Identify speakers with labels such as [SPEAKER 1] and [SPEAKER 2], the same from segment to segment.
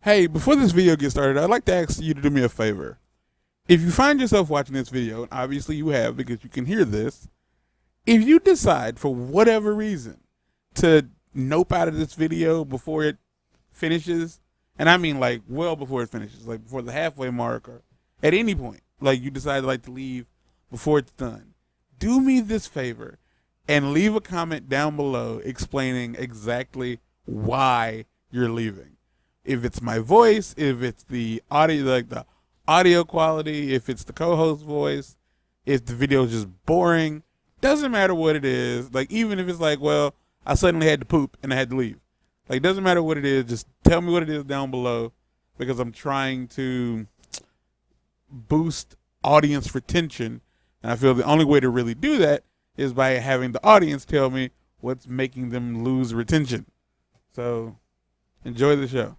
[SPEAKER 1] Hey, before this video gets started, I'd like to ask you to do me a favor. If you find yourself watching this video, and obviously you have because you can hear this, if you decide for whatever reason to nope out of this video before it finishes, and I mean like well before it finishes, like before the halfway mark or at any point, like you decide like to leave before it's done, do me this favor and leave a comment down below explaining exactly why you're leaving. If it's my voice, if it's the audio, like the audio quality, if it's the co-host voice, if the video is just boring, doesn't matter what it is. Like even if it's like, well, I suddenly had to poop and I had to leave. Like doesn't matter what it is, just tell me what it is down below because I'm trying to boost audience retention. And I feel the only way to really do that is by having the audience tell me what's making them lose retention. So enjoy the show.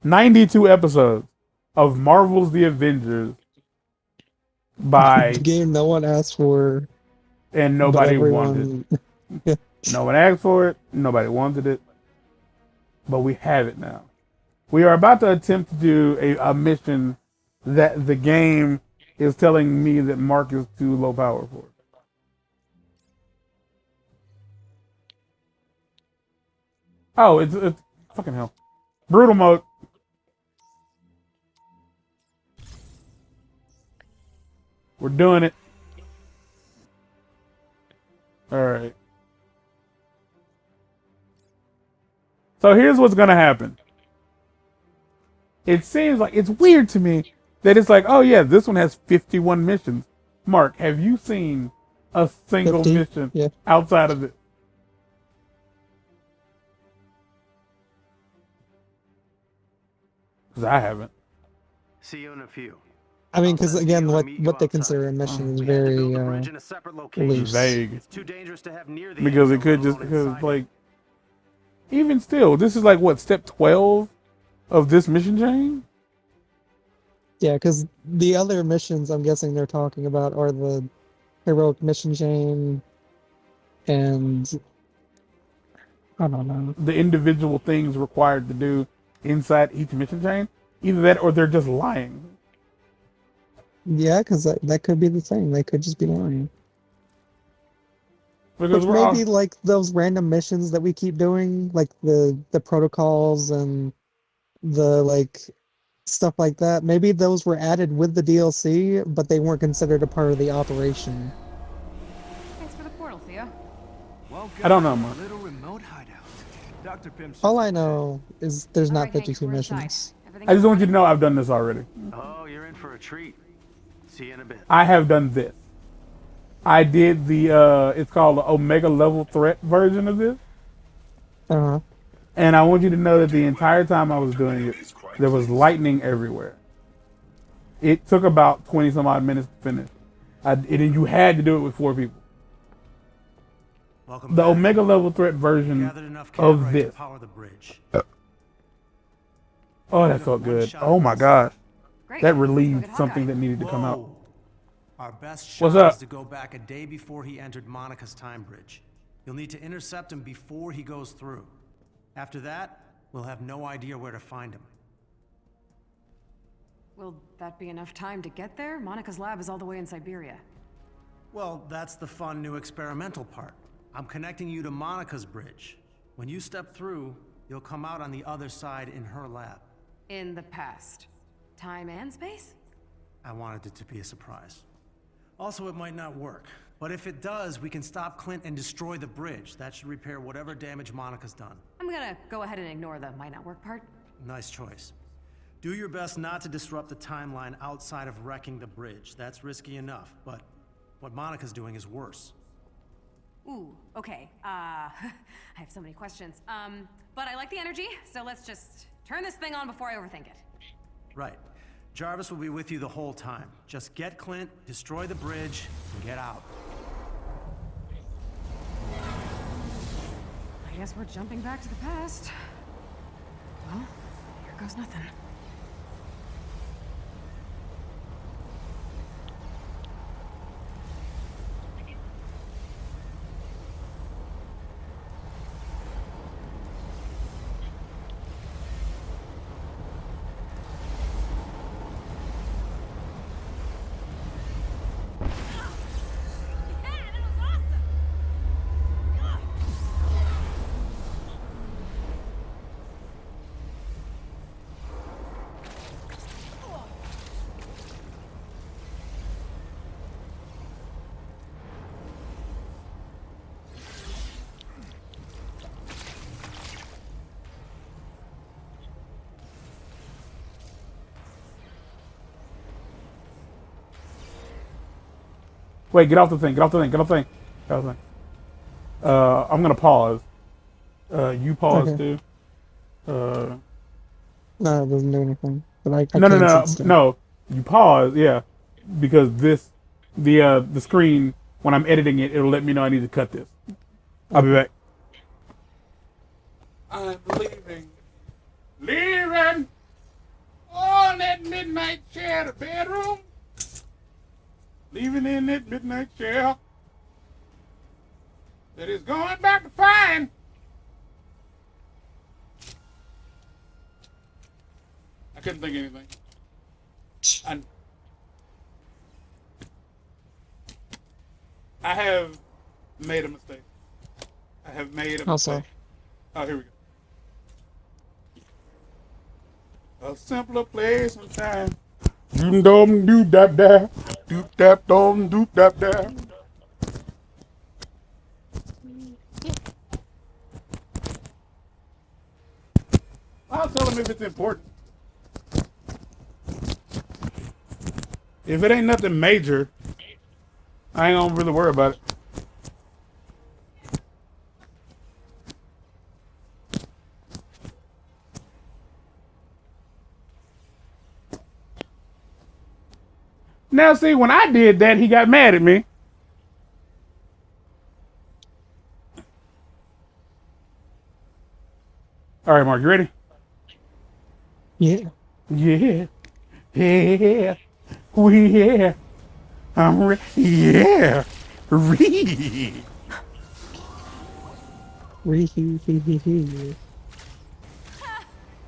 [SPEAKER 1] 92 episodes of Marvel's The Avengers by
[SPEAKER 2] The game no one asked for,
[SPEAKER 1] and
[SPEAKER 2] but
[SPEAKER 1] nobody
[SPEAKER 2] everyone.
[SPEAKER 1] wanted. No one asked for it, nobody wanted it, but we have it now. We are about to attempt to do a mission that the game is telling me that Mark is too low power for. Oh, it's fucking hell. Brutal mode. We're doing it. All right. So here's what's going to happen. It seems like it's weird to me that it's like, oh yeah, this one has 51 missions. Mark, have you seen a single
[SPEAKER 2] 50?
[SPEAKER 1] mission
[SPEAKER 2] Yeah.
[SPEAKER 1] outside of it? Because I haven't.
[SPEAKER 3] See you in a few.
[SPEAKER 2] I mean, because again, what they consider a mission is very loose.
[SPEAKER 1] Vague.
[SPEAKER 3] It's too dangerous to have near the
[SPEAKER 1] Because it
[SPEAKER 3] end
[SPEAKER 1] could
[SPEAKER 3] zone,
[SPEAKER 1] just,
[SPEAKER 3] let alone
[SPEAKER 1] because
[SPEAKER 3] inside
[SPEAKER 1] like, even still, this is like what, step 12 of this mission chain?
[SPEAKER 2] Yeah, because the other missions I'm guessing they're talking about are the heroic mission chain, and I don't know.
[SPEAKER 1] The individual things required to do inside each mission chain. Either that or they're just lying.
[SPEAKER 2] Yeah, because that could be the thing. They could just be lying.
[SPEAKER 1] Because
[SPEAKER 2] Which
[SPEAKER 1] we're
[SPEAKER 2] maybe like those random missions that we keep doing, like the protocols and the like stuff like that. Maybe those were added with the DLC, but they weren't considered a part of the operation.
[SPEAKER 4] Thanks for the portal, Thea.
[SPEAKER 1] I don't know, Mark.
[SPEAKER 3] Little remote hideout. Dr. Pim's
[SPEAKER 2] All I know is there's
[SPEAKER 4] All
[SPEAKER 2] not
[SPEAKER 4] right, Hank,
[SPEAKER 2] 52
[SPEAKER 4] we're inside.
[SPEAKER 2] missions.
[SPEAKER 4] Everything
[SPEAKER 1] I just want you
[SPEAKER 4] running?
[SPEAKER 1] to know I've done this already.
[SPEAKER 3] Oh, you're in for a treat. See you in a bit.
[SPEAKER 1] I have done this. I did the, it's called the Omega level threat version of this.
[SPEAKER 2] Uh-huh.
[SPEAKER 1] And I want you to know that the entire time I was doing it, there was lightning everywhere. It took about 20 some odd minutes to finish. And you had to do it with 4 people.
[SPEAKER 3] Welcome
[SPEAKER 1] The
[SPEAKER 3] back.
[SPEAKER 1] Omega level threat version
[SPEAKER 3] Gathered enough
[SPEAKER 1] of
[SPEAKER 3] campite
[SPEAKER 1] this.
[SPEAKER 3] to power the bridge.
[SPEAKER 1] Oh, that felt good. Oh my gosh.
[SPEAKER 4] Great.
[SPEAKER 1] That
[SPEAKER 4] Let's go
[SPEAKER 1] relieved
[SPEAKER 4] get
[SPEAKER 1] something
[SPEAKER 4] Hawkeye.
[SPEAKER 1] that needed to come out.
[SPEAKER 3] Whoa. Our best shot
[SPEAKER 1] What's up?
[SPEAKER 3] is to go back a day before he entered Monica's time bridge. You'll need to intercept him before he goes through. After that, we'll have no idea where to find him.
[SPEAKER 4] Will that be enough time to get there? Monica's lab is all the way in Siberia.
[SPEAKER 3] Well, that's the fun new experimental part. I'm connecting you to Monica's bridge. When you step through, you'll come out on the other side in her lab.
[SPEAKER 4] In the past. Time and space?
[SPEAKER 3] I wanted it to be a surprise. Also, it might not work. But if it does, we can stop Clint and destroy the bridge. That should repair whatever damage Monica's done.
[SPEAKER 4] I'm gonna go ahead and ignore the might not work part.
[SPEAKER 3] Nice choice. Do your best not to disrupt the timeline outside of wrecking the bridge. That's risky enough, but what Monica's doing is worse.
[SPEAKER 4] Ooh, okay. I have so many questions. But I like the energy, so let's just turn this thing on before I overthink it.
[SPEAKER 3] Right. Jarvis will be with you the whole time. Just get Clint, destroy the bridge, and get out.
[SPEAKER 4] I guess we're jumping back to the past. Well, here goes nothing.
[SPEAKER 1] Wait, get off the thing. Get off the thing. Get off the thing. Get off the thing. I'm gonna pause. You pause too.
[SPEAKER 2] No, it doesn't do anything. But I
[SPEAKER 1] No,
[SPEAKER 2] can
[SPEAKER 1] no, no,
[SPEAKER 2] sit still.
[SPEAKER 1] no. You pause, yeah, because the screen when I'm editing it, it'll let me know I need to cut this. I'll be back. I'm leaving. Leaving. On that midnight chair to bedroom. Leaving in that midnight chair. That is going back to fine. I couldn't think of anything. I have made a mistake. I have made a mistake. Oh, here we go. A simpler place and time. Doom dum doop dap dap. Doop dap dum doop dap dap. I'll tell him if it's important. If it ain't nothing major, I ain't gonna really worry about it. Now, see, when I did that, he got mad at me. All right, Mark, you ready?
[SPEAKER 2] Yeah.
[SPEAKER 1] Yeah. Yeah. Yeah. I'm ready. Yeah. Read.
[SPEAKER 2] Ree-hee-hee-hee-hee.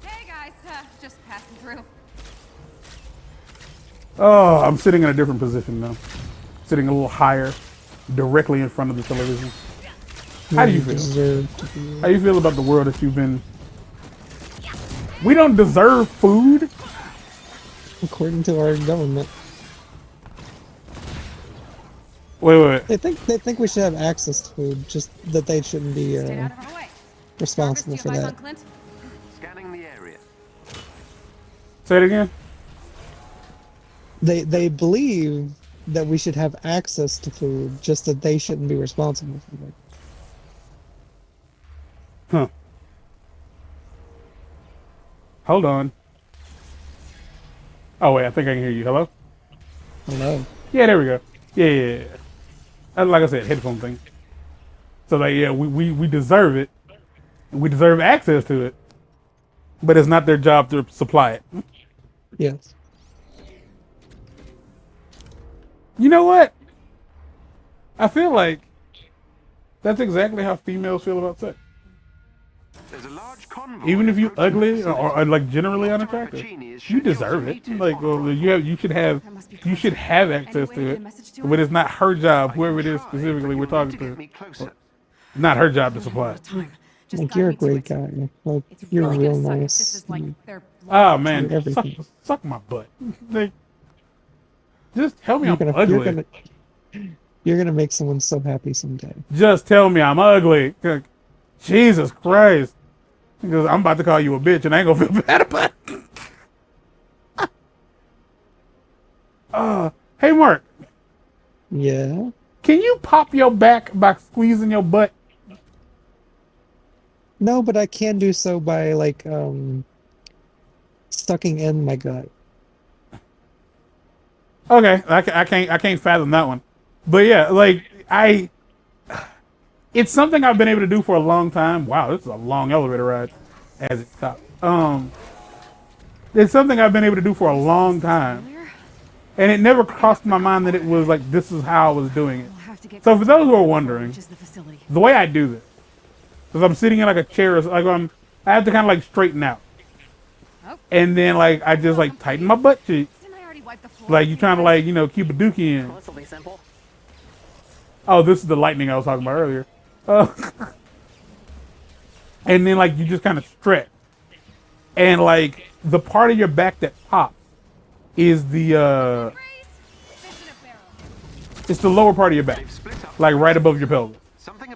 [SPEAKER 4] Hey guys, just passing through.
[SPEAKER 1] Oh, I'm sitting in a different position now. Sitting a little higher, directly in front of the television. How do you feel? How do you feel about the world that you've been? We don't deserve food?
[SPEAKER 2] According to our government.
[SPEAKER 1] Wait.
[SPEAKER 2] They think we should have access to food, just that they shouldn't be
[SPEAKER 4] Stay out of our way.
[SPEAKER 2] responsible
[SPEAKER 4] Jarvis, do
[SPEAKER 2] for
[SPEAKER 4] you have eyes
[SPEAKER 2] that.
[SPEAKER 4] on Clint?
[SPEAKER 5] Scanning the area.
[SPEAKER 1] Say it again.
[SPEAKER 2] They believe that we should have access to food, just that they shouldn't be responsible for it.
[SPEAKER 1] Huh. Hold on. Oh wait, I think I can hear you. Hello?
[SPEAKER 2] Hello.
[SPEAKER 1] Yeah, there we go. Yeah. Like I said, headphone thing. So like, yeah, we deserve it. We deserve access to it. But it's not their job to supply it.
[SPEAKER 2] Yes.
[SPEAKER 1] You know what? I feel like that's exactly how females feel about sex.
[SPEAKER 5] There's a large convoy
[SPEAKER 1] Even if you
[SPEAKER 5] approaching
[SPEAKER 1] ugly
[SPEAKER 5] the
[SPEAKER 1] or like generally unattractive, you deserve it. Like, well, you should have access to it. But it's not her job, whoever it is specifically we're talking to. Not her job to supply it.
[SPEAKER 2] Like, you're a great guy. Like, you're real nice.
[SPEAKER 1] Oh man,
[SPEAKER 2] You're everything.
[SPEAKER 1] suck my butt. Like, just tell me
[SPEAKER 2] You're
[SPEAKER 1] I'm
[SPEAKER 2] gonna,
[SPEAKER 1] ugly.
[SPEAKER 2] you're gonna make someone so happy someday.
[SPEAKER 1] Just tell me I'm ugly. Jesus Christ. Because I'm about to call you a bitch and I ain't gonna feel bad about it. Hey Mark,
[SPEAKER 2] Yeah.
[SPEAKER 1] can you pop your back by squeezing your butt?
[SPEAKER 2] No, but I can do so by like sucking in my gut.
[SPEAKER 1] Okay, I can't fathom that one. But yeah, like it's something I've been able to do for a long time. Wow, this is a long elevator ride as it stops. It's something I've been able to do for a long time. And it never crossed my mind that it was like, this is how I was doing it. So for those who are wondering, the way I do this, because I'm sitting in like a chair, like I have to kind of like straighten out. And then like, I just like tighten my butt cheeks. Like you trying to like, you know, keep a dookie in.
[SPEAKER 6] This will be simple.
[SPEAKER 1] Oh, this is the lightning I was talking about earlier. And then like you just kind of stretch. And like the part of your back that pops is the it's the lower part of your back. Like right above your pelvis.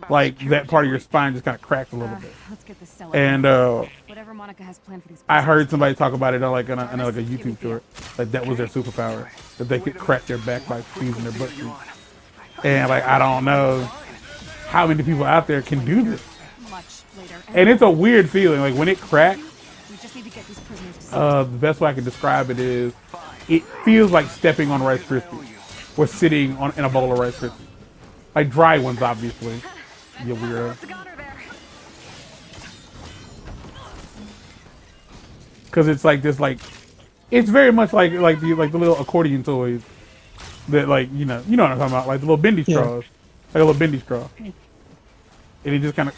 [SPEAKER 1] Like that part of your spine just kind of cracks a little bit. And I heard somebody talk about it on like on a YouTube short. Like that was their superpower. That they could crack their back by squeezing their butt cheeks. And like, I don't know how many people out there can do this.
[SPEAKER 4] Much later.
[SPEAKER 1] And it's a weird feeling. Like when it cracks,
[SPEAKER 4] We just need to get these prisoners to
[SPEAKER 1] the best way I can describe it is, it feels like stepping on Rice Krispies or sitting in a bowl of Rice Krispies. Like dry ones, obviously. You weirdo. Because it's like this, like it's very much like the little accordion toys that you know what I'm talking about, like the little bendy straws, like a little bendy straw, and it just kind of,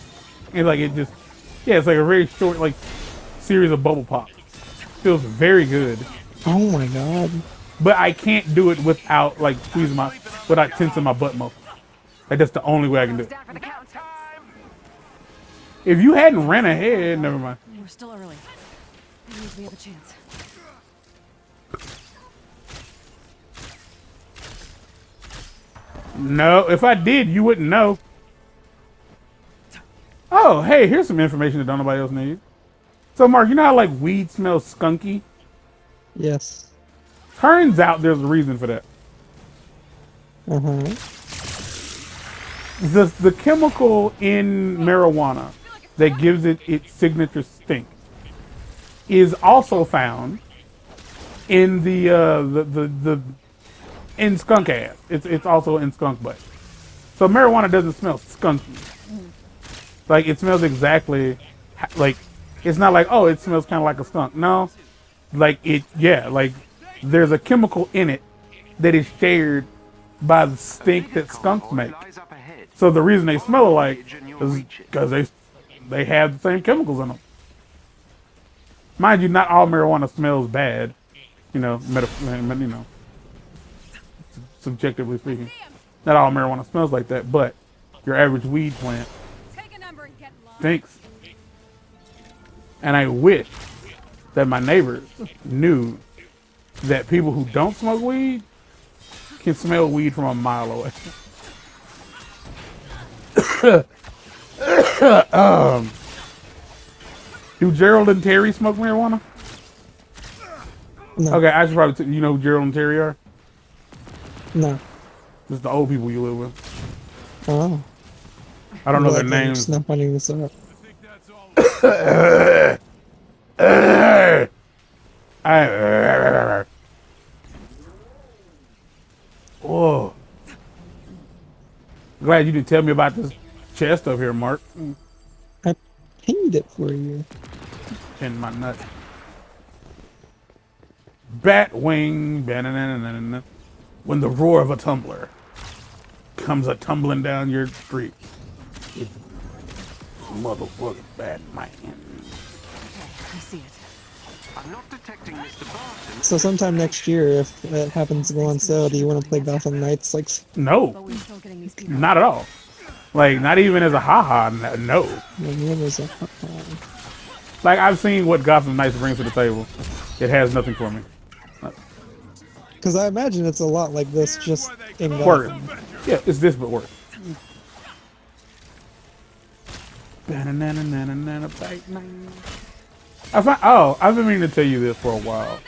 [SPEAKER 1] it's like a very short series of bubble pops. Feels very good.
[SPEAKER 2] Oh my god.
[SPEAKER 1] But I can't do it without without tensing my butt muscles. Like that's the only way I can do it. If you hadn't ran ahead, never mind.
[SPEAKER 4] We're still early. That means we have a chance.
[SPEAKER 1] No, if I did, you wouldn't know. Oh, hey, here's some information that don't nobody else need. So, Mark, you know how weed smells skunky?
[SPEAKER 2] Yes.
[SPEAKER 1] Turns out there's a reason for that. The chemical in marijuana that gives it its signature stink is also found in the in skunk ass. It's also in skunk butt. So marijuana doesn't smell skunky. Like it smells exactly like, it's not like, oh, it smells kind of like a skunk. No, there's a chemical in it that is shared by the stink that skunks make. So the reason they smell alike is because they have the same chemicals in them. Mind you, not all marijuana smells bad. Subjectively speaking, not all marijuana smells like that. But your average weed plant stinks. And I wish that my neighbors knew that people who don't smoke weed can smell weed from a mile away. Do Gerald and Terry smoke marijuana?
[SPEAKER 2] No.
[SPEAKER 1] Okay, I should probably you know who Gerald and Terry are?
[SPEAKER 2] No.
[SPEAKER 1] Just the old people you live with.
[SPEAKER 2] Oh.
[SPEAKER 1] I don't know their
[SPEAKER 2] I'm
[SPEAKER 1] names.
[SPEAKER 2] just not finding this out.
[SPEAKER 1] Whoa. Glad you didn't tell me about this chest up here, Mark.
[SPEAKER 2] I pinged it for you.
[SPEAKER 1] In my nut. Batwing. Ba-na-na-na-na-na. When the roar of a tumbler comes a tumbling down your street. It's motherfucking Batman.
[SPEAKER 4] I see it.
[SPEAKER 5] I'm not detecting Mr. Barton.
[SPEAKER 2] So sometime next year, if it happens to go on sale, do you want to play Gotham Knights?
[SPEAKER 4] But
[SPEAKER 1] No,
[SPEAKER 4] we're still getting these people.
[SPEAKER 1] not at all. Not even as a haha, no. I've seen what Gotham Knights brings to the table. It has nothing for me.
[SPEAKER 2] Because I imagine it's a lot like this, just in
[SPEAKER 1] Worse.
[SPEAKER 2] Gotham.
[SPEAKER 1] Yeah, it's this but worse. Ba-na-na-na-na-na-na, Batman. I've been meaning to tell you this for a while.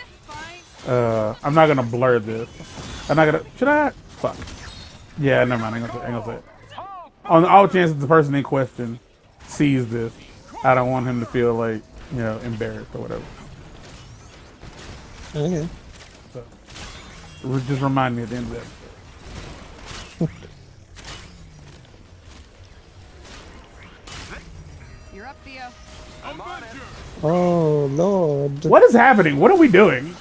[SPEAKER 1] I'm not gonna blur this. Should I? Fuck. Yeah, never mind. I ain't gonna say it. On the all chances the person in question sees this, I don't want him to feel embarrassed or whatever.
[SPEAKER 2] Okay.
[SPEAKER 1] So, just remind me at the end of that.
[SPEAKER 4] You're up, Theo.
[SPEAKER 2] Oh, Lord.
[SPEAKER 1] What is happening? What are we doing?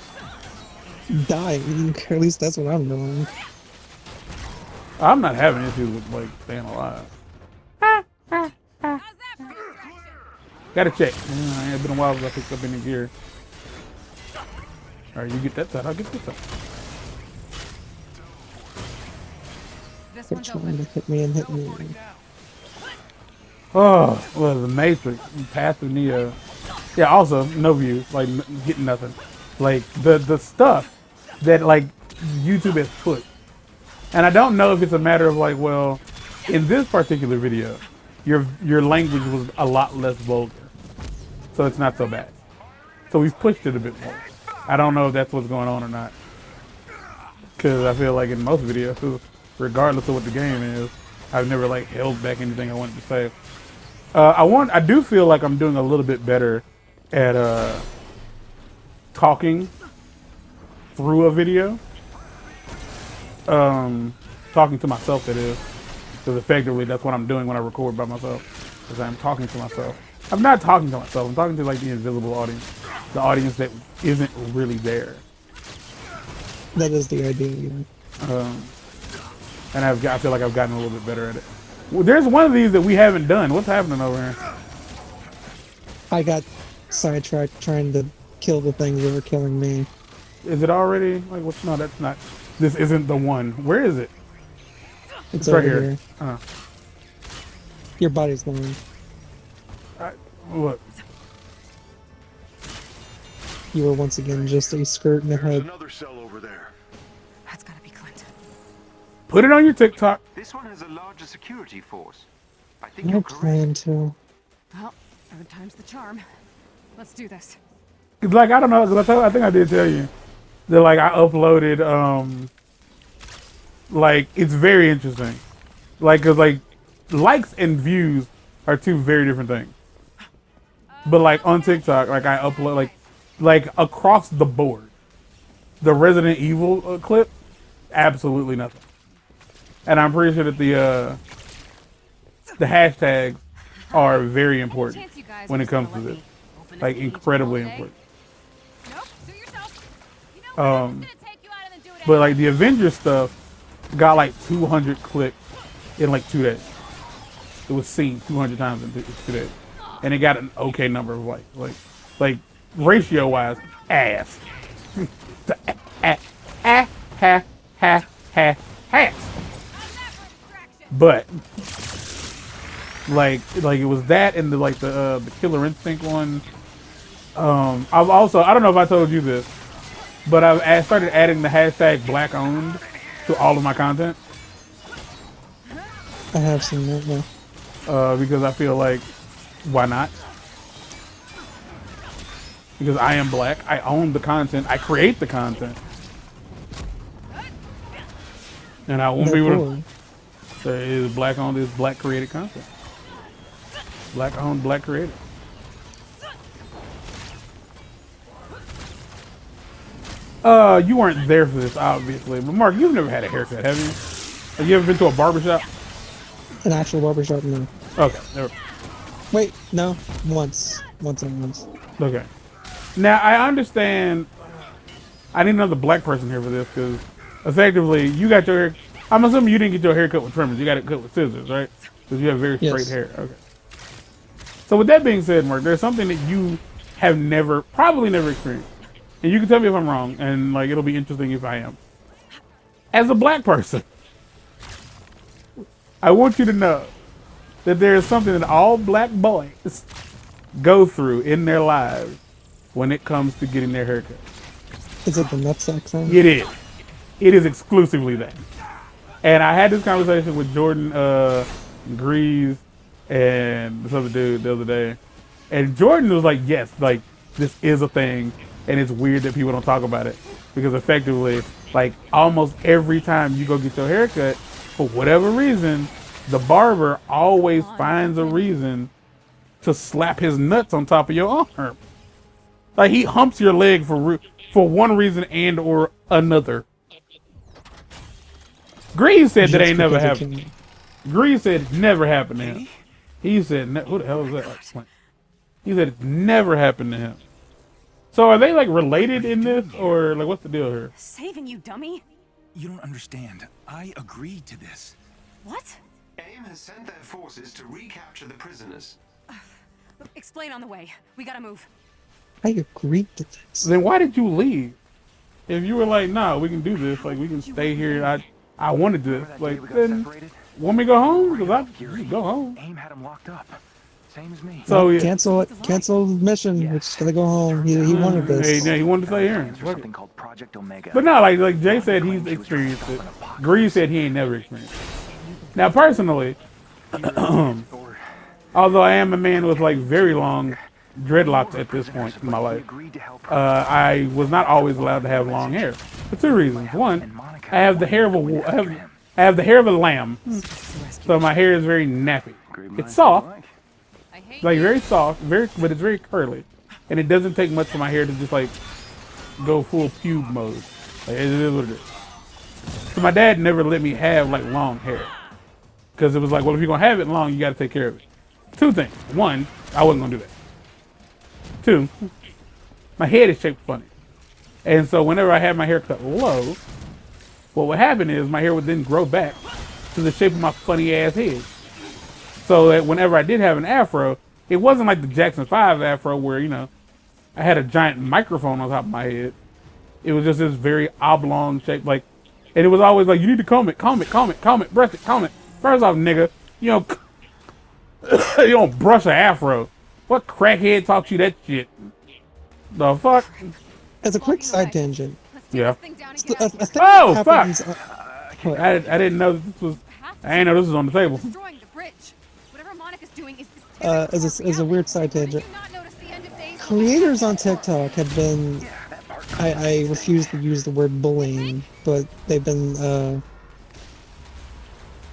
[SPEAKER 2] Dying. At least that's what I'm doing.
[SPEAKER 1] I'm not having issues with staying alive. Gotta check. It's been a while since I picked up any gear. Alright, you get that side, I'll get this side.
[SPEAKER 4] This one's
[SPEAKER 2] Which one
[SPEAKER 4] open.
[SPEAKER 2] to hit me and hit me?
[SPEAKER 1] Oh, well, the Matrix, Path of Neo. Yeah, also, no views, getting nothing. The stuff that, YouTube has put. And I don't know if it's a matter of, in this particular video, your language was a lot less vulgar. So it's not so bad. So we've pushed it a bit more. I don't know if that's what's going on or not. Because I feel like in most videos, regardless of what the game is. I've never like held back anything I wanted to say. I do feel like I'm doing a little bit better at talking through a video. Talking to myself, that is. Because effectively that's what I'm doing when I record by myself. Because I'm talking to myself. I'm not talking to myself, I'm talking to like the invisible audience. The audience that isn't really there.
[SPEAKER 2] That is the idea.
[SPEAKER 1] And I feel like I've gotten a little bit better at it. Well, there's one of these that we haven't done. What's happening over here?
[SPEAKER 2] I got sidetracked trying to kill the things that were killing me.
[SPEAKER 1] Is it already? Like, what's no? That's not. This isn't the one. Where is it?
[SPEAKER 2] It's
[SPEAKER 1] right
[SPEAKER 2] over
[SPEAKER 1] here.
[SPEAKER 2] here. Your body's going.
[SPEAKER 1] Look.
[SPEAKER 2] You were once again just a skirt in the
[SPEAKER 6] There's
[SPEAKER 2] head.
[SPEAKER 6] another cell over there.
[SPEAKER 4] That's gotta be Clint.
[SPEAKER 1] Put it on your TikTok.
[SPEAKER 5] This one has a larger security force. I think
[SPEAKER 2] I
[SPEAKER 5] you're correct.
[SPEAKER 2] plan to.
[SPEAKER 4] Well, third time's the charm. Let's do this.
[SPEAKER 1] It's like, I don't know, because I think I did tell you that like I uploaded like it's very interesting. Like, cause like likes and views are two very different things. But like on TikTok, like I upload like across the board, the Resident Evil clip, absolutely nothing. And I'm pretty sure that the hashtags are very important when it comes to this. Like incredibly important.
[SPEAKER 4] Nope, do it yourself. You know what? I'm just gonna take you out and then do it
[SPEAKER 1] But like the Avengers stuff got like 200 clicks in like 2 days. It was seen 200 times in 2 days, and it got an okay number of like ratio wise, ass. But like it was that and the Killer Instinct one. I've also, I don't know if I told you this, but I've started adding the hashtag Black Owned to all of my content.
[SPEAKER 2] I have seen that now.
[SPEAKER 1] Because I feel like, why not? Because I am black, I own the content, I create the content. And I won't be able to. There is black owned, is black created content. Black owned, black created. You weren't there for this, obviously. But Mark, you've never had a haircut, have you? Have you ever been to a barbershop?
[SPEAKER 2] An actual barbershop, no.
[SPEAKER 1] Okay, never.
[SPEAKER 2] Wait, no. Once. Once.
[SPEAKER 1] Okay. Now, I understand. I need another black person here for this, because effectively, you got your hair. I'm assuming you didn't get your hair cut with trimmers. You got it cut with scissors, right? Because you have very straight hair. Okay. So with that being said, Mark, there's something that you have probably never experienced. And you can tell me if I'm wrong, and like it'll be interesting if I am. As a black person, I want you to know that there is something that all black boys go through in their lives when it comes to getting their haircut.
[SPEAKER 2] Is it the nutsack thing?
[SPEAKER 1] It is. It is exclusively that. And I had this conversation with Jordan Greaves and this other dude the other day. And Jordan was like, yes, like this is a thing. And it's weird that people don't talk about it. Because effectively, like almost every time you go get your haircut, for whatever reason, the barber always finds a reason to slap his nuts on top of your arm. Like he humps your leg for one reason and or another. Greaves said that ain't never happened. Greaves said it never happened to him. He said, who the hell is that? He said it's never happened to him. So are they like related in this, or like what's the deal here?
[SPEAKER 4] Saving you, dummy.
[SPEAKER 7] You don't understand. I agreed to this.
[SPEAKER 4] What?
[SPEAKER 5] AIM has sent their forces to recapture the prisoners.
[SPEAKER 4] Explain on the way. We gotta move.
[SPEAKER 2] I agreed to this.
[SPEAKER 1] Then why did you leave? If you were like, nah, we can do this, like we can stay here. I wanted this. Like then, want me to go home? Because I just go home.
[SPEAKER 7] AIM had him locked up. Same as me.
[SPEAKER 1] So yeah,
[SPEAKER 2] Cancel it. Cancel the mission. We're just gonna go home. He wanted this.
[SPEAKER 1] he wanted to stay here.
[SPEAKER 7] There's something called Project Omega.
[SPEAKER 1] But no, like Jay said, he's experienced it. Greaves said he ain't never experienced it. Now, personally, although I am a man with like very long dreadlocks at this point in my life, I was not always allowed to have long hair for two reasons. One, I have the hair of a wolf. I have the hair of a lamb, so my hair is very nappy. It's soft,
[SPEAKER 4] I hate
[SPEAKER 1] like
[SPEAKER 4] you.
[SPEAKER 1] very soft, but it's very curly, and it doesn't take much for my hair to just like go full pube mode. Like, it is what it is. So my dad never let me have like long hair, because it was like, well, if you're gonna have it long, you got to take care of it. Two things: one, I wasn't gonna do that. Two, my head is shaped funny, and so whenever I had my hair cut low, what would happen is my hair would then grow back to the shape of my funny ass head. So that whenever I did have an afro, it wasn't like the Jackson 5 afro where, you know, I had a giant microphone on top of my head. It was just this very oblong shape, like, and it was always like, you need to comb it, brush it, comb it. First off, nigga, you know, you don't brush an afro. What crackhead taught you that shit? The fuck?
[SPEAKER 2] As a quick side tangent,
[SPEAKER 4] Let's take
[SPEAKER 1] Yeah.
[SPEAKER 4] this thing down and
[SPEAKER 2] a
[SPEAKER 4] get out.
[SPEAKER 2] thing
[SPEAKER 1] Oh,
[SPEAKER 2] that
[SPEAKER 1] fuck!
[SPEAKER 2] happens.
[SPEAKER 1] I didn't know that this was, I didn't know this was on the table.
[SPEAKER 4] Destroying the bridge. Whatever Monica's doing is
[SPEAKER 2] As a weird side tangent,
[SPEAKER 4] Did you not notice the end of days?
[SPEAKER 2] creators on TikTok have been, I refuse to use the word bullying, but they've been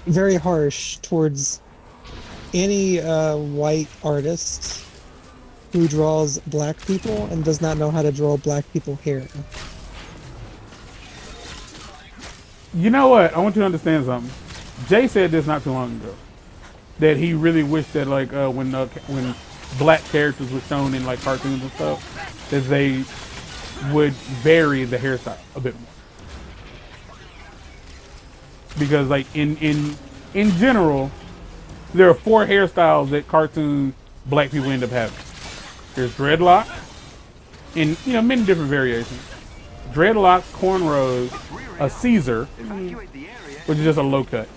[SPEAKER 2] very harsh towards any white artist who draws black people and does not know how to draw black people hair.
[SPEAKER 1] You know what? I want you to understand something. Jay said this not too long ago, that he really wished that like when black characters were shown in like cartoons and stuff, that they would vary the hairstyle a bit more. Because like in general, there are 4 hairstyles that cartoon black people end up having. There's dreadlock, in many different variations. Dreadlocks, cornrows, a Caesar, which is just a low cut,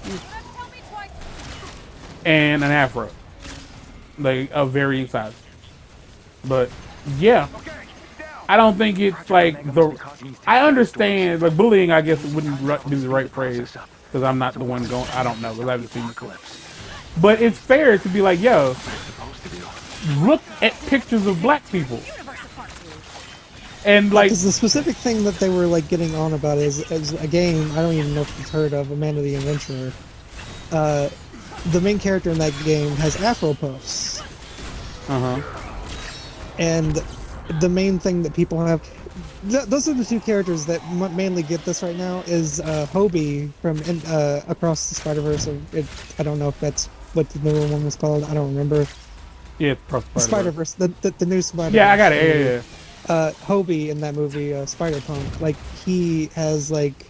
[SPEAKER 1] and an afro, like of varying sizes. But yeah, I don't think it's like I understand like bullying. I guess wouldn't be the right phrase because I'm not the one going. I don't know because I haven't seen it. But it's fair to be like, yo, look at pictures of black people. And like,
[SPEAKER 2] Because the specific thing that they were like getting on about is a game I don't even know if you've heard of, Amanda the Adventurer. The main character in that game has afro puffs, and the main thing that people have, those are the 2 characters that mainly get this right now. Is Hobie from Across the Spider-Verse. I don't know if that's what the newer one was called. I don't remember.
[SPEAKER 1] yeah,
[SPEAKER 2] Spider-Verse, the new Spider-Verse.
[SPEAKER 1] Yeah, I got it. Yeah.
[SPEAKER 2] Hobie in that movie, Spider-Punk, like he has like,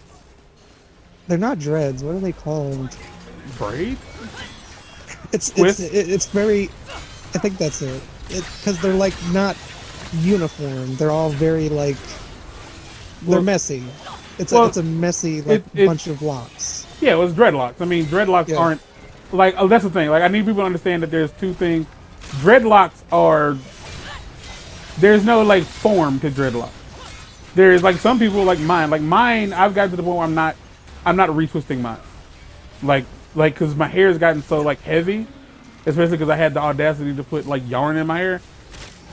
[SPEAKER 2] they're not dreads. What are they called?
[SPEAKER 1] Braid?
[SPEAKER 2] It's
[SPEAKER 1] Twist?
[SPEAKER 2] very, I think that's it. Because they're like not uniform. They're all very like, they're messy. It's a messy like bunch of locks.
[SPEAKER 1] Yeah, it was dreadlocks. I mean, dreadlocks
[SPEAKER 2] Yeah.
[SPEAKER 1] aren't like. Oh, that's the thing. Like, I need people to understand that there's 2 things. Dreadlocks are. There's no like form to dreadlocks. There's like some people like mine. Like mine, I've gotten to the point where I'm not retwisting mine. Like because my hair has gotten so like heavy, especially because I had the audacity to put like yarn in my hair.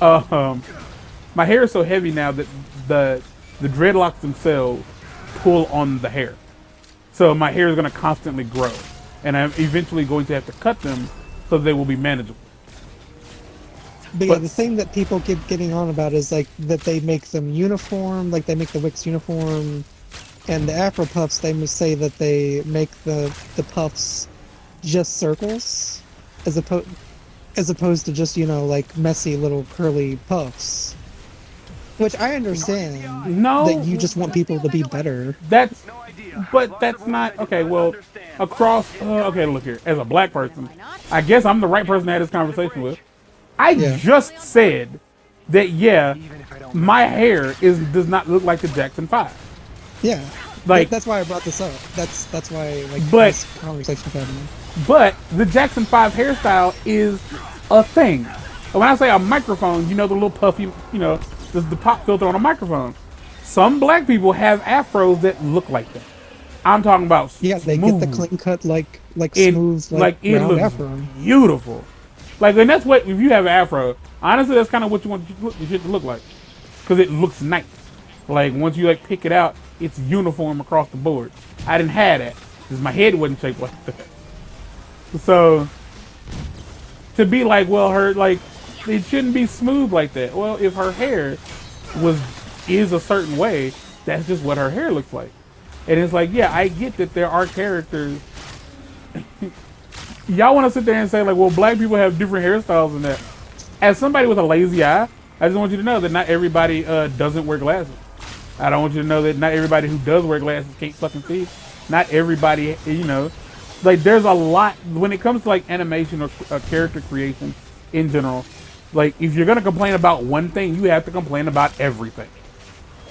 [SPEAKER 1] My hair is so heavy now that the dreadlocks themselves pull on the hair. So my hair is going to constantly grow, and I'm eventually going to have to cut them so they will be manageable.
[SPEAKER 2] But yeah, the thing that people keep getting on about is like that they make them uniform, like they make the wicks uniform, and the Afro puffs, they must say that they make the puffs just circles, as opposed to just, like messy little curly puffs. Which I understand.
[SPEAKER 1] No,
[SPEAKER 2] that you just want people to be better.
[SPEAKER 1] That's not okay. Well, across okay, look here. As a black person, I guess I'm the right person to have this conversation with. I just said that my hair does not look like the Jackson 5.
[SPEAKER 2] Yeah,
[SPEAKER 1] like
[SPEAKER 2] that's why I brought this up. That's why
[SPEAKER 1] but,
[SPEAKER 2] this conversation's happening.
[SPEAKER 1] But the Jackson 5 hairstyle is a thing. And when I say a microphone, the little puffy, the pop filter on a microphone. Some black people have afros that look like that. I'm talking about
[SPEAKER 2] they
[SPEAKER 1] smooth.
[SPEAKER 2] get the clean cut like smooth
[SPEAKER 1] it
[SPEAKER 2] round
[SPEAKER 1] looks
[SPEAKER 2] afro.
[SPEAKER 1] Beautiful. Like, and that's what, if you have an afro, honestly, that's kind of what you want your shit to look like. Because it looks nice. Like, once you, pick it out, it's uniform across the board. I didn't have that. because my head wasn't shaped like that. So to be like, well, her like it shouldn't be smooth like that. Well, if her hair is a certain way, that's just what her hair looks like. And it's like, yeah, I get that there are characters. Y'all want to sit there and say like, well, black people have different hairstyles than that. As somebody with a lazy eye, I just want you to know that not everybody doesn't wear glasses. I don't want you to know that not everybody who does wear glasses can't fucking see. Not everybody, you know, like there's a lot when it comes to like animation or character creation in general. Like if you're gonna complain about one thing, you have to complain about everything.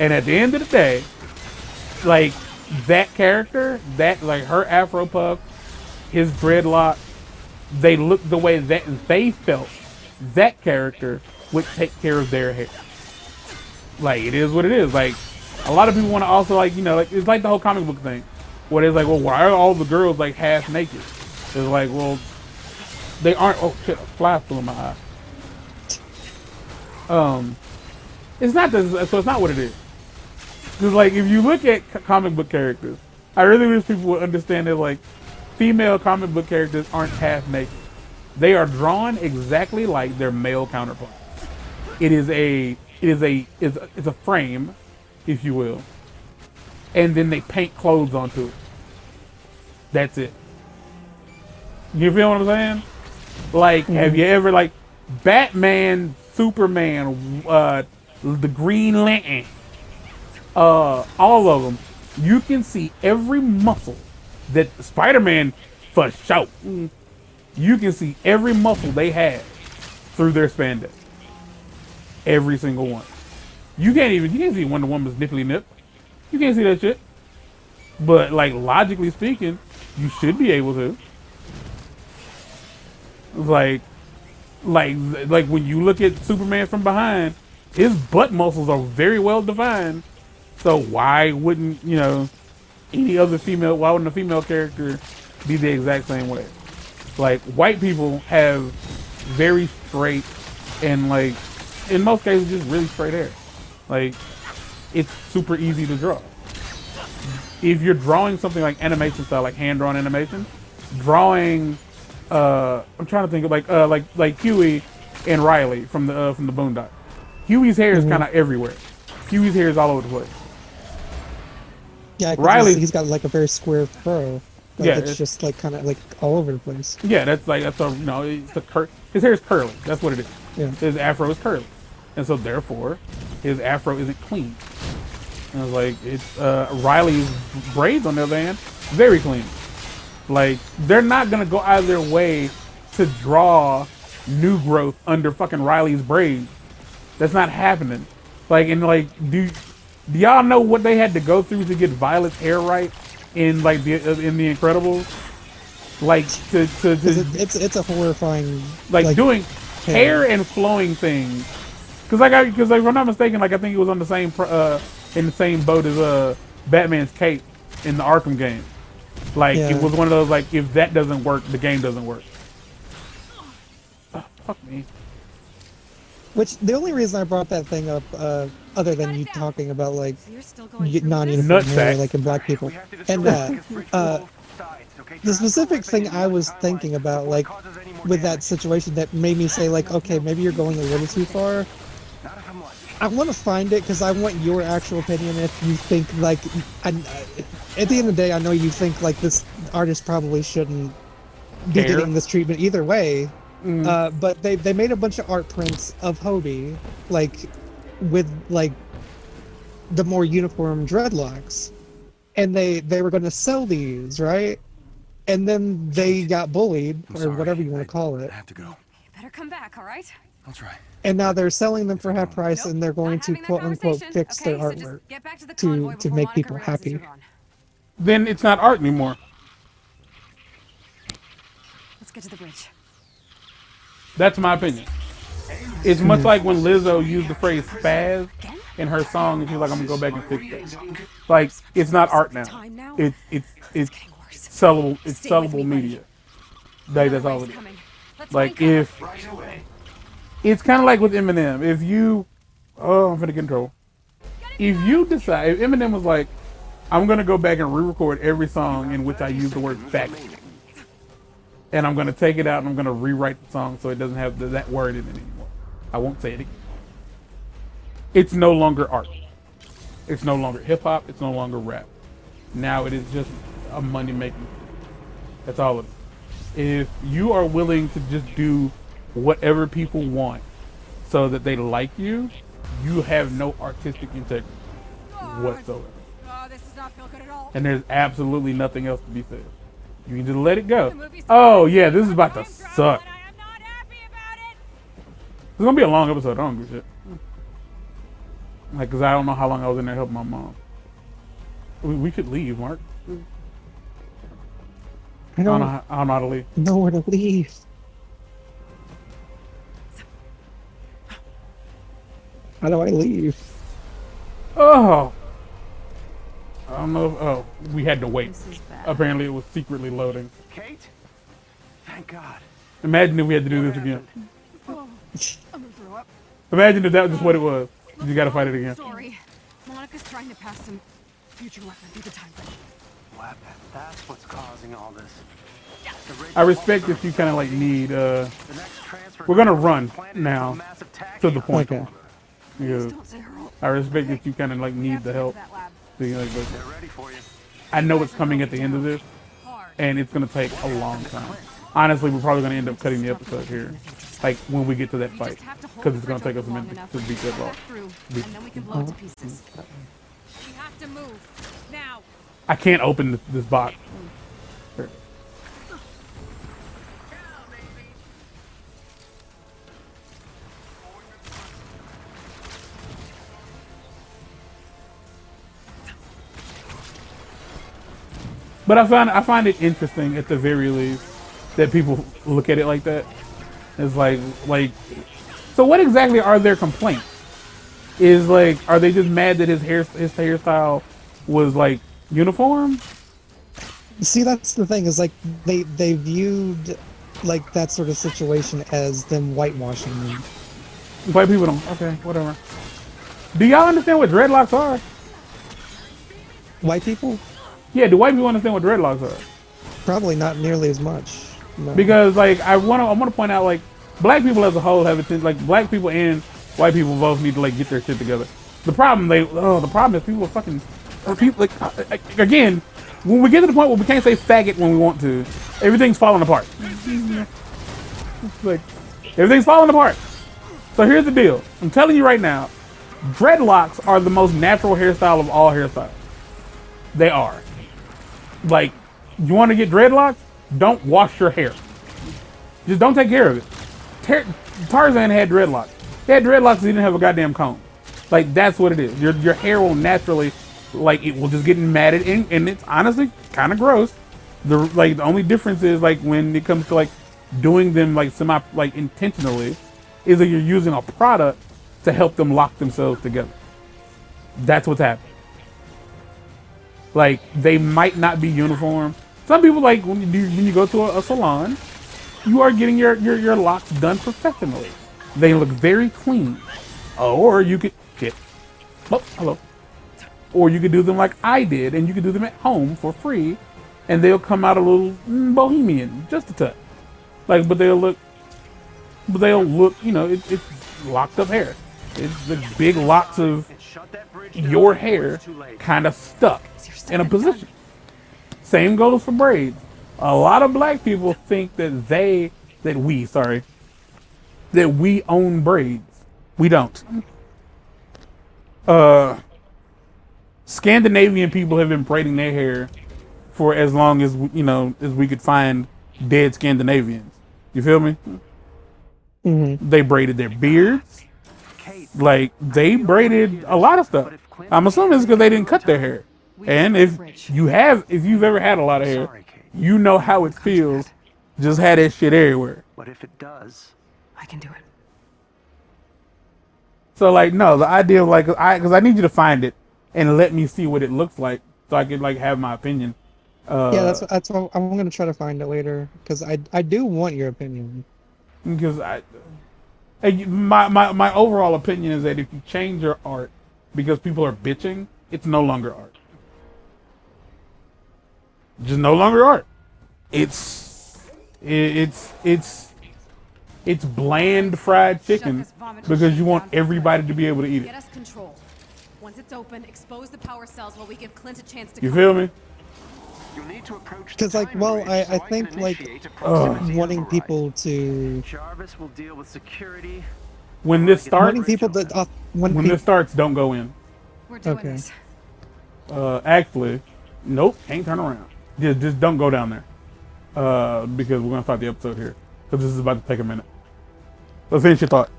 [SPEAKER 1] And at the end of the day, like that character, that like her afro puff, his dreadlock, they look the way that they felt that character would take care of their hair. Like it is what it is. Like a lot of people want to also like, you know, like it's like the whole comic book thing where it's like, well, why are all the girls like half naked? It's like, well, they aren't. Oh shit, a fly flew in my eye. It's not this, so it's not what it is. Because like if you look at comic book characters, I really wish people would understand that like female comic book characters aren't half naked. They are drawn exactly like their male counterparts. It's a frame, if you will, and then they paint clothes onto it. That's it. You feel what I'm saying? Like, have you ever like Batman, Superman, the Green Lantern, all of them? You can see every muscle that Spider-Man for sure. You can see every muscle they have through their spandex. Every single one. You can't see Wonder Woman's nipply nip. You can't see that shit. But like logically speaking, you should be able to. Like when you look at Superman from behind, his butt muscles are very well defined. So why wouldn't, you know, why wouldn't a female character be the exact same way? Like white people have very straight and like in most cases just really straight hair. Like it's super easy to draw. If you're drawing something like animation style, like hand drawn animation, drawing I'm trying to think of like Huey and Riley from the Boondock. Huey's hair is kind of everywhere. Huey's hair is all over the place.
[SPEAKER 2] Yeah,
[SPEAKER 1] Riley,
[SPEAKER 2] he's got like a very square fro. Like,
[SPEAKER 1] yeah,
[SPEAKER 2] it's just like kind of like all over the place.
[SPEAKER 1] Yeah, that's a his hair is curly. That's what it is.
[SPEAKER 2] Yeah.
[SPEAKER 1] His afro is curly, and so therefore, his afro isn't clean. And I was like, it's Riley's braids on the other hand, very clean. Like they're not gonna go out of their way to draw new growth under fucking Riley's braids. That's not happening. Like and like, do y'all know what they had to go through to get Violet's hair right in like in the Incredibles? Like
[SPEAKER 2] it's a horrifying
[SPEAKER 1] like doing hair and flowing things. Because if I'm not mistaken, like I think it was on the same in the same boat as Batman's cape in the Arkham game. Like it was one of those like if that doesn't work, the game doesn't work. Oh, fuck me.
[SPEAKER 2] Which the only reason I brought that thing up, other than you talking about like non-uniform
[SPEAKER 1] Nutsack.
[SPEAKER 2] hair, like in black people, and that the specific thing I was thinking about, like with that situation that made me say like, okay, maybe you're going a little too far. I want to find it because I want your actual opinion. If you think like, at the end of the day, I know you think like this artist probably shouldn't be getting this treatment either way. But they made a bunch of art prints of Hobie, like with like the more uniform dreadlocks, and they were going to sell these, right? And then they got bullied, or whatever you want to call it.
[SPEAKER 7] I have to go.
[SPEAKER 4] You better come back, all right?
[SPEAKER 7] I'll try.
[SPEAKER 2] And now they're selling them for half price, and they're going
[SPEAKER 4] Not
[SPEAKER 2] to
[SPEAKER 4] having that
[SPEAKER 2] quote unquote
[SPEAKER 4] conversation.
[SPEAKER 2] fix their
[SPEAKER 4] Okay, so just
[SPEAKER 2] artwork
[SPEAKER 4] get back to the convoy
[SPEAKER 2] to
[SPEAKER 4] before
[SPEAKER 2] make
[SPEAKER 4] Monica
[SPEAKER 2] people
[SPEAKER 4] realizes
[SPEAKER 2] happy.
[SPEAKER 4] you're gone.
[SPEAKER 1] Then it's not art anymore.
[SPEAKER 4] Let's get to the bridge.
[SPEAKER 1] That's my opinion. It's much like when Lizzo used the phrase spaz in her song, and she's like, "I'm gonna go back and fix that." Like, it's not art now. It's sellable. It's sellable media. Like, that's all it is. Like if it's kind of like with Eminem. If you, I'm gonna get in trouble. If you decide, if Eminem was like, I'm gonna go back and re-record every song in which I use the word faggot. And I'm gonna take it out and I'm gonna rewrite the song so it doesn't have that word in it anymore. I won't say it again. It's no longer art. It's no longer hip hop. It's no longer rap. Now it is just a money making. That's all it is. If you are willing to just do whatever people want so that they like you, you have no artistic integrity whatsoever.
[SPEAKER 6] Oh, this does not feel good at all.
[SPEAKER 1] And there's absolutely nothing else to be said. You can just let it go. Oh yeah, this is about to suck.
[SPEAKER 6] I am not happy about it.
[SPEAKER 1] It's gonna be a long episode. I don't give a shit. Like, cause I don't know how long I was in there helping my mom. We could leave, Mark. I don't know how to leave.
[SPEAKER 2] Nowhere to leave. How do I leave?
[SPEAKER 1] Oh. I don't know. Oh, we had to wait.
[SPEAKER 4] This is bad.
[SPEAKER 1] Apparently, it was secretly loading.
[SPEAKER 5] Kate? Thank God.
[SPEAKER 1] Imagine if we had to do this again.
[SPEAKER 6] I'm gonna throw up.
[SPEAKER 1] Imagine if that was just what it was. You gotta fight it again.
[SPEAKER 6] Sorry. Monica's trying to pass some future weapon through the time bridge.
[SPEAKER 3] Weapon. That's what's causing all this.
[SPEAKER 1] I respect that you kind of like need.
[SPEAKER 3] The next transfer
[SPEAKER 1] We're gonna run
[SPEAKER 3] planet
[SPEAKER 1] now
[SPEAKER 3] is a massive tack
[SPEAKER 1] to the point.
[SPEAKER 2] Okay.
[SPEAKER 1] Because
[SPEAKER 6] Don't say her.
[SPEAKER 1] I respect that you kind of like need the help.
[SPEAKER 6] That lab.
[SPEAKER 1] Being like,
[SPEAKER 5] They're ready for you.
[SPEAKER 1] I know it's coming at the end of this,
[SPEAKER 6] Hard.
[SPEAKER 1] and it's gonna take a long time. Honestly, we're probably gonna end up cutting the episode here, like when we get to that
[SPEAKER 4] You
[SPEAKER 1] fight,
[SPEAKER 4] just have to hold
[SPEAKER 1] because
[SPEAKER 4] the
[SPEAKER 1] it's gonna
[SPEAKER 4] bridge
[SPEAKER 1] take us a
[SPEAKER 4] open
[SPEAKER 1] minute
[SPEAKER 4] long
[SPEAKER 1] to
[SPEAKER 4] enough
[SPEAKER 1] beat that
[SPEAKER 4] to
[SPEAKER 1] law.
[SPEAKER 4] get through, and then we can blow it to pieces.
[SPEAKER 6] We have to move now.
[SPEAKER 1] I can't open this box. Here. But I find it interesting at the very least that people look at it like that. It's like so what exactly are their complaints? Is like, are they just mad that his hairstyle was like uniform?
[SPEAKER 2] See, that's the thing, is like they viewed like that sort of situation as them whitewashing them.
[SPEAKER 1] White people don't. Okay, whatever. Do y'all understand what dreadlocks are?
[SPEAKER 2] White people?
[SPEAKER 1] Yeah, do white people understand what dreadlocks are?
[SPEAKER 2] Probably not nearly as much. No.
[SPEAKER 1] Because like I want to point out, like, black people as a whole have a like black people and white people both need to like get their shit together. The problem is people are fucking people like again, when we get to the point where we can't say faggot when we want to, everything's falling apart. Like, everything's falling apart. So here's the deal. I'm telling you right now, dreadlocks are the most natural hairstyle of all hairstyles. They are. Like, you want to get dreadlocks? Don't wash your hair. Just don't take care of it. Tarzan had dreadlocks. He had dreadlocks because he didn't have a goddamn comb. Like, that's what it is. Your hair will naturally, like, it will just get matted, and it's honestly kind of gross. The only difference is, like, when it comes to, like, doing them, like, intentionally, is that you're using a product to help them lock themselves together. That's what's happening. Like, they might not be uniform. Some people, like, when you go to a salon, you are getting your locks done professionally. They look very clean. Or you could hello. Or you could do them like I did, and you could do them at home for free, and they'll come out a little bohemian, just a touch. Like, but they'll look, you know, it's locked up hair. It's the big locks of your hair kind of stuck in a position. Same goes for braids. A lot of black people think that we own braids. We don't. Scandinavian people have been braiding their hair for as long as, you know, as we could find dead Scandinavians. You feel me?
[SPEAKER 2] Mm-hmm.
[SPEAKER 1] They braided their beards. Like, they braided a lot of stuff. I'm assuming it's because they didn't cut their hair. And if you've ever had a lot of hair, you know how it feels. Just had that shit everywhere.
[SPEAKER 3] But if it does,
[SPEAKER 4] I can do it.
[SPEAKER 1] So, like, no, the idea of, like, because I need you to find it and let me see what it looks like so I can, like, have my opinion.
[SPEAKER 2] Yeah, that's what I'm gonna try to find it later, because I do want your opinion.
[SPEAKER 1] Because my overall opinion is that if you change your art because people are bitching, it's no longer art. Just no longer art. It's bland fried chicken because you want everybody to be able to eat it.
[SPEAKER 4] Get us control. Once it's open, expose the power cells while we give Clint a chance to
[SPEAKER 1] You feel me?
[SPEAKER 5] You'll need to approach the
[SPEAKER 2] Because, like,
[SPEAKER 5] time
[SPEAKER 2] well,
[SPEAKER 5] bridge
[SPEAKER 2] I
[SPEAKER 5] so can
[SPEAKER 2] think, like,
[SPEAKER 5] initiate a proximity
[SPEAKER 2] wanting
[SPEAKER 5] override.
[SPEAKER 2] people to
[SPEAKER 7] Jarvis will deal with security.
[SPEAKER 1] When this starts,
[SPEAKER 2] wanting people to
[SPEAKER 1] when
[SPEAKER 2] people,
[SPEAKER 1] this starts, don't go in.
[SPEAKER 4] We're doing
[SPEAKER 2] Okay.
[SPEAKER 4] this.
[SPEAKER 1] Actually, nope, can't turn around. Just don't go down there. Because we're gonna start the episode here. Because this is about to take a minute. Let's finish your thought.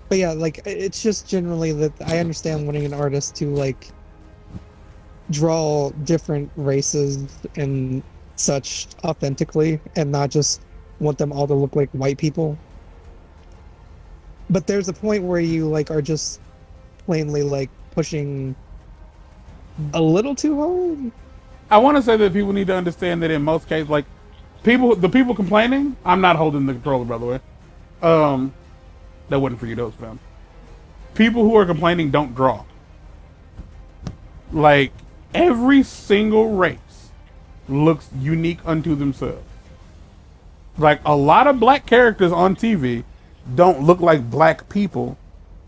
[SPEAKER 2] but yeah, like it's just generally that I understand wanting an artist to like draw different races and such authentically and not just want them all to look like white people. But there's a point where you like are just plainly like pushing a little too hard.
[SPEAKER 1] I want to say that people need to understand that in most cases, like the people complaining, I'm not holding the controller, by the way. That wasn't for you, that was fun. People who are complaining don't draw. Like every single race looks unique unto themselves. Like a lot of black characters on TV don't look like black people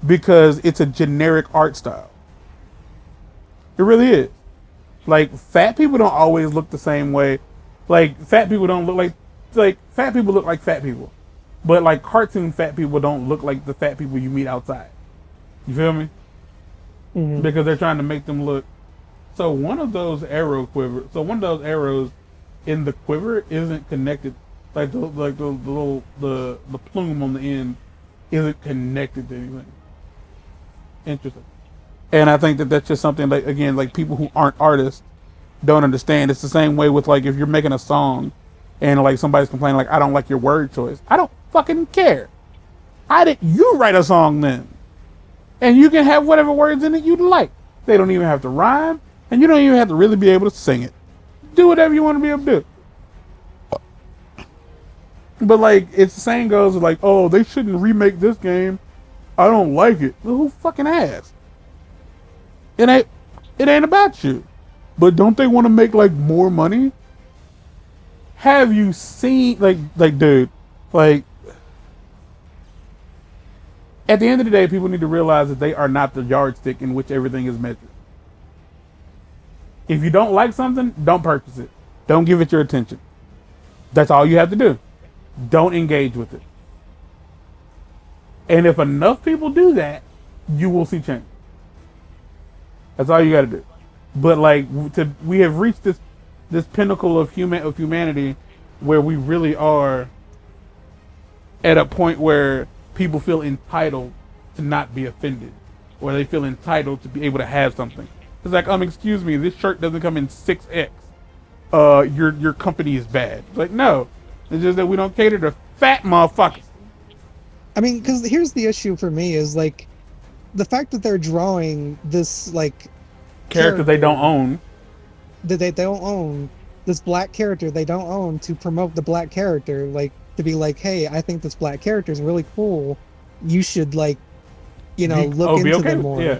[SPEAKER 1] because it's a generic art style. It really is. Like fat people don't always look the same way. Like fat people don't look like fat people look like fat people. But like cartoon fat people don't look like the fat people you meet outside. You feel me?
[SPEAKER 2] Mm-hmm.
[SPEAKER 1] Because they're trying to make them look. So one of those arrows in the quiver isn't connected. Like the little the plume on the end isn't connected to anything. Interesting. And I think that that's just something like, again, like people who aren't artists don't understand. It's the same way with like if you're making a song and like somebody's complaining like, I don't like your word choice. I don't fucking care. How did you write a song then? And you can have whatever words in it you'd like. They don't even have to rhyme, and you don't even have to really be able to sing it. Do whatever you want to be able to do. But like, it's the same goes with like, oh, they shouldn't remake this game. I don't like it. Well, who fucking asked? It ain't about you. But don't they want to make like more money? Have you seen like dude, like at the end of the day, people need to realize that they are not the yardstick in which everything is measured. If you don't like something, don't purchase it. Don't give it your attention. That's all you have to do. Don't engage with it. And if enough people do that, you will see change. That's all you got to do. But like, we have reached this pinnacle of humanity where we really are at a point where people feel entitled to not be offended, or they feel entitled to be able to have something. It's like, excuse me, this shirt doesn't come in 6X. Your company is bad. It's like, no, it's just that we don't cater to fat motherfuckers.
[SPEAKER 2] I mean, because here's the issue for me is like the fact that they're drawing this like
[SPEAKER 1] character they don't own.
[SPEAKER 2] That they don't own, this black character they don't own, to promote the black character, like to be like, hey, I think this black character is really cool. You should like, look into them more.
[SPEAKER 1] Yeah,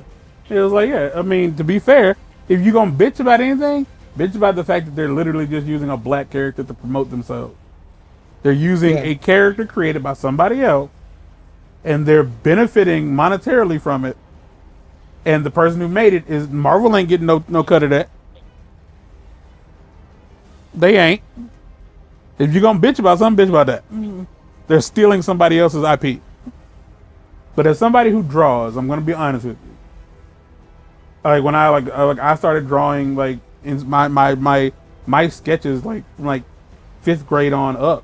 [SPEAKER 1] it was like, yeah. I mean, to be fair, if you're gonna bitch about anything, bitch about the fact that they're literally just using a black character to promote themselves. They're using a character created by somebody else, and they're benefiting monetarily from it. And the person who made it is Marvel ain't getting no cut of that. They ain't. If you're gonna bitch about something, bitch about that. They're stealing somebody else's IP. But as somebody who draws, I'm gonna be honest with you. Like when I started drawing, like in my sketches, like from 5th grade on up,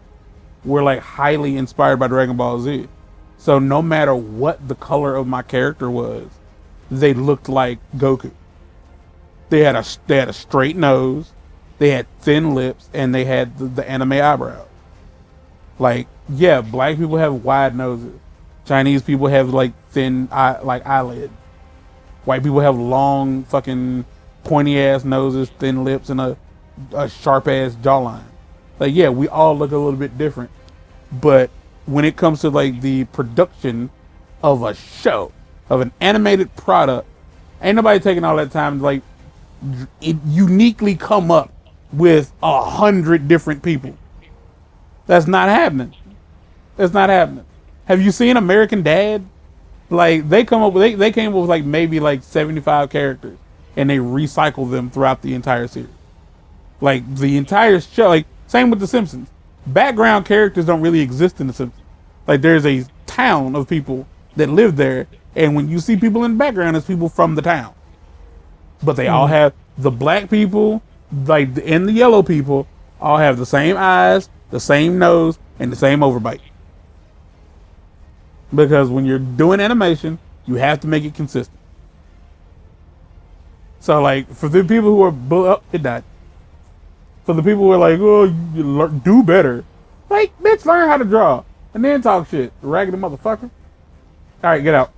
[SPEAKER 1] were like highly inspired by Dragon Ball Z. So no matter what the color of my character was, they looked like Goku. They had a straight nose, they had thin lips, and they had the anime eyebrows. Like, yeah, black people have wide noses. Chinese people have like thin eyelids. White people have long fucking pointy ass noses, thin lips, and a sharp ass jawline. Like, yeah, we all look a little bit different. But when it comes to like the production of a show, of an animated product, ain't nobody taking all that time to like uniquely come up with 100 different people. That's not happening. That's not happening. Have you seen American Dad? Like they come up with they came up with like maybe like 75 characters and they recycle them throughout the entire series. Like the entire show, like same with The Simpsons. Background characters don't really exist in The Simpsons. Like there's a town of people that live there, and when you see people in the background, it's people from the town. But they all have the black people, like and the yellow people, all have the same eyes, the same nose, and the same overbite. Because when you're doing animation, you have to make it consistent. So like for the people who are it died. For the people who are like, oh, you do better. Like, bitch, learn how to draw and then talk shit, raggedy motherfucker. All right, get out.